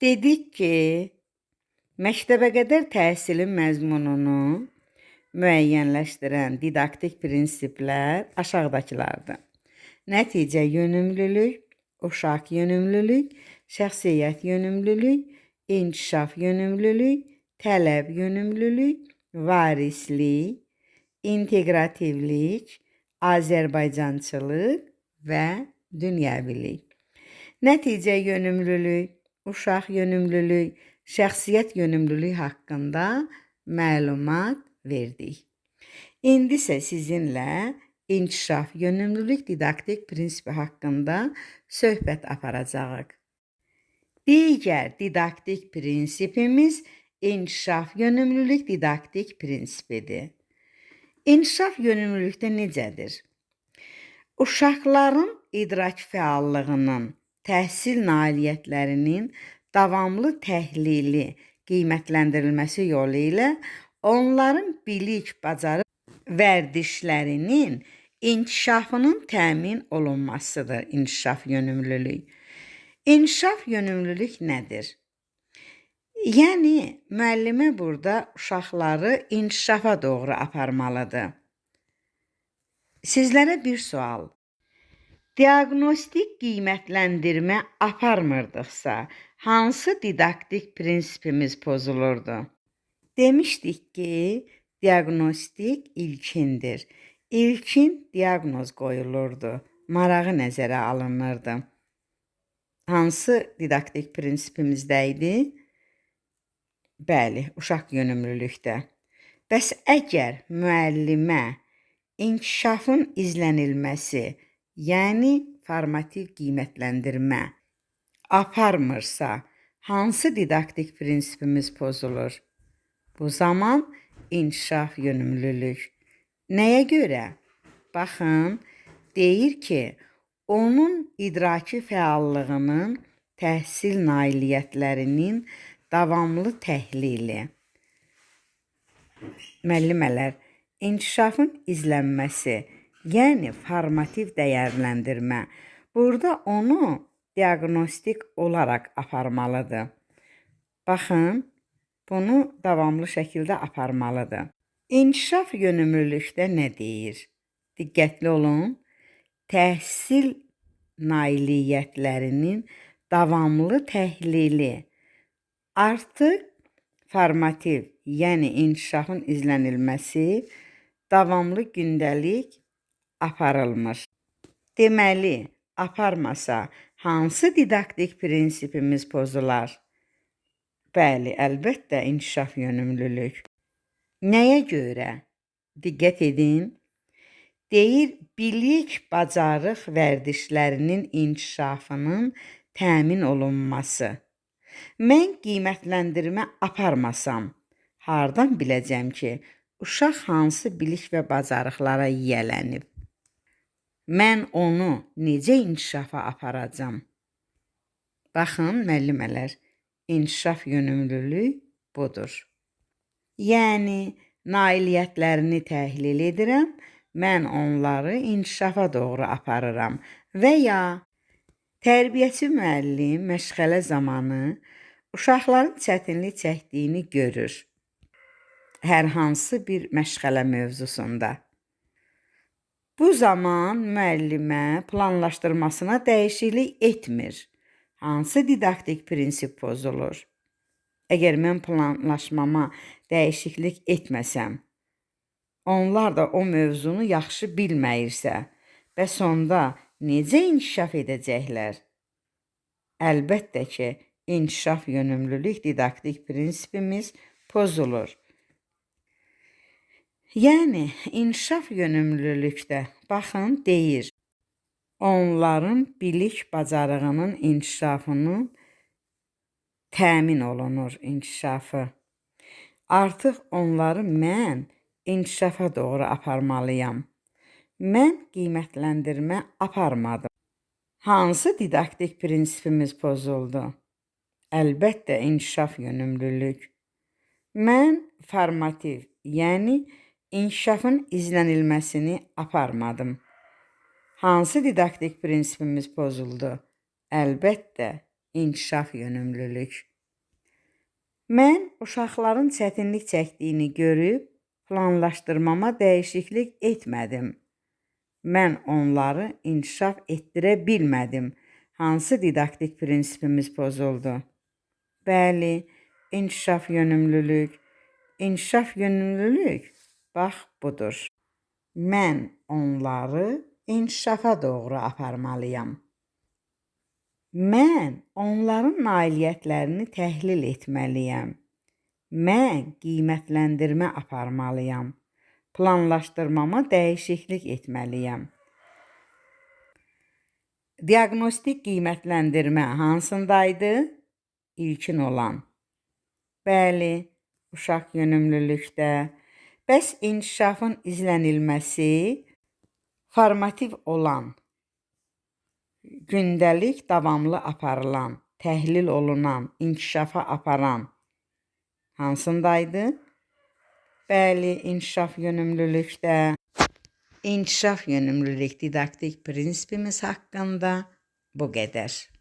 Dedik ki, məktəbəqədər təhsilin məzmununu müəyyənləşdirən didaktik prinsiplər aşağıdakılardır. Nəticə yönümlülük, uşaq yönümlülük, şəxsiyyət yönümlülük, inkişaf yönümlülük, tələb yönümlülük, varislik, inteqrativlik, Azərbaycançılıq və dünyəvilik. Nəticə yönümlülük, uşaq yönümlülük, şəxsiyyət yönümlülük haqqında məlumat verdik. İndi isə sizinlə inkişaf yönümlülük didaktik prinsipi haqqında söhbət aparacağıq. Digər didaktik prinsipimiz inkişaf yönümlülük didaktik prinsipidir. İnkişaf yönümlülükdə necədir? Uşaqların idrak fəallığının, təhsil nailiyyətlərinin davamlı təhlili, qiymətləndirilməsi yolu ilə onların bilik, bacarıq, vərdişlərinin inkişafının təmin olunmasıdır inkişaf yönümlülük. İnkişaf yönümlülük nədir? Yəni, müəllimə burada uşaqları inkişafa doğru aparmalıdır. Sizlərə bir sual. Diaqnostik qiymətləndirmə aparmırdıqsa, hansı didaktik prinsipimiz pozulurdu? Demişdik ki, diaqnostik ilkindir. İlkin diaqnoz qoyulurdu, marağı nəzərə alınırdı. Hansı didaktik prinsipimizdə idi? Bəli, uşaq yönümlülükdə. Bəs əgər müəllimə inkişafın izlənilməsi, yəni formativ qiymətləndirmə aparmırsa, hansı didaktik prinsipimiz pozulur? Bu zaman inkişaf yönümlülük. Nəyə görə? Baxın, deyir ki, onun idraki fəallığının, təhsil nailiyyətlərinin davamlı təhlili. Müəllimələr, inkişafın izlənməsi, yəni formativ dəyərləndirmə, burada onu diaqnostik olaraq aparmalıdır. Baxın, bunu davamlı şəkildə aparmalıdır. İnkişaf yönümlülükdə nə deyir? Diqqətli olun. Təhsil nailiyyətlərinin davamlı təhlili. Artıq formativ, yəni inkişafın izlənilməsi davamlı gündəlik aparılmır. Deməli, aparmasa hansı didaktik prinsipimiz pozular? Bəli, əlbəttə inkişaf yönümlülük. Nəyə görə? Diqqət edin. Deyir, bilik, bacarıq vərdişlərinin inkişafının təmin olunması. Mən qiymətləndirmə aparmasam, hardan biləcəm ki, uşaq hansı bilik və bacarıqlara yiyələnib? Mən onu necə inkişafa aparacam? Baxın, müəllimələr, inkişaf yönümlülük budur. Yəni, nailiyyətlərini təhlil edirəm, mən onları inkişafa doğru aparıram və ya tərbiyəçi müəllim məşğələ zamanı uşaqların çətinlik çəkdiyini görür. Hər hansı bir məşğələ mövzusunda. Bu zaman müəllimə planlaşdırmasına dəyişiklik etmir. Hansı didaktik prinsip pozulur? Əgər mən planlaşmama dəyişiklik etməsəm, onlar da o mövzunu yaxşı bilməyirsə, bəs onda necə inkişaf edəcəklər? Əlbəttə ki, inkişaf yönümlülük didaktik prinsipimiz pozulur. Yəni, inkişaf yönümlülükdə, baxın, deyir, onların bilik bacarığının inkişafının təmin olunur inkişafı. Artıq onları mən inkişafa doğru aparmalıyam. Mən qiymətləndirmə aparmadım. Hansı didaktik prinsipimiz pozuldu? Əlbəttə, inkişaf yönümlülük. Mən formativ, yəni inkişafın izlənilməsini aparmadım. Hansı didaktik prinsipimiz pozuldu? Əlbəttə, İnkişaf yönümlülük. Mən uşaqların çətinlik çəkdiyini görüb planlaşdırmama dəyişiklik etmədim. Mən onları inkişaf etdirə bilmədim. Hansı didaktik prinsipimiz pozuldu? Bəli, inkişaf yönümlülük. İnkişaf yönümlülük bax budur. Mən onları inkişafa doğru aparmalıyam. Mən onların nailiyyətlərini təhlil etməliyəm. Mən qiymətləndirmə aparmalıyam. Planlaşdırmama dəyişiklik etməliyəm. Diaqnostik qiymətləndirmə hansındaydı? İlkin olan. Bəli, uşaq yönümlülükdə. Bəs inkişafın izlənilməsi formativ olan, gündəlik davamlı aparılan, təhlil olunan, inkişafa aparan hansındaydı? Bəli, inkişaf yönümlülükdə. İnkişaf yönümlülük didaktik prinsipimiz haqqında bu qədər.